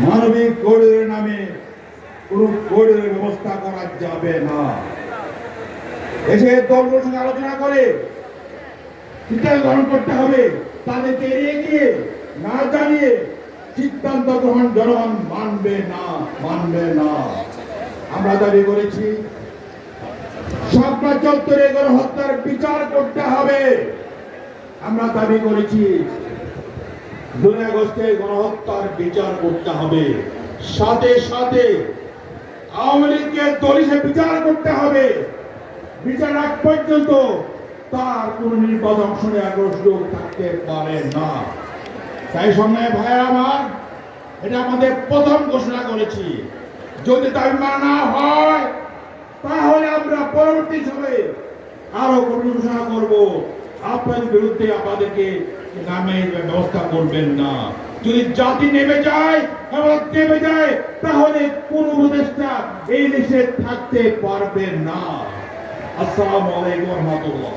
মানবিক করিডোরের নামে কোন করিডোরের ব্যবস্থা করা যাবে না। এসে দলগুলোর সঙ্গে আলোচনা করে সিদ্ধান্ত গ্রহণ করতে হবে। তাদেরকে এড়িয়ে গিয়ে না জানিয়ে সিদ্ধান্ত গ্রহণ জনগণ মানবে না। আমরা দাবি করেছি শাপলা চত্বরে গণহত্যার বিচার করতে হবে। আমরা দাবি করেছি 2 আগস্টের গণহত্যার বিচার করতে হবে। সাথে সাথে আওয়ামী লীগকে দল হিসেবে বিচার করতে হবে। বিচার আগ পর্যন্ত তার কোন নির্বাচন অংশ নেওয়ার সুযোগ থাকতে পারে না। তাই সঙ্গে ভাইয়ের আমার, এটা আমাদের প্রথম ঘোষণা করেছি। যদি দাবি মানা না হয় তাহলে আমরা পরবর্তী সময়ে আরো কঠোর ঘোষণা করব। আপনাদের বিরুদ্ধে আমাদেরকে নামের ব্যবস্থা করবেন না। যদি জাতি নেমে যায় তাহলে কোন উপদেষ্টা এই দেশে থাকতে পারবে না। আসসালামু আলাইকুম ওয়া রাহমাতুল্লাহ।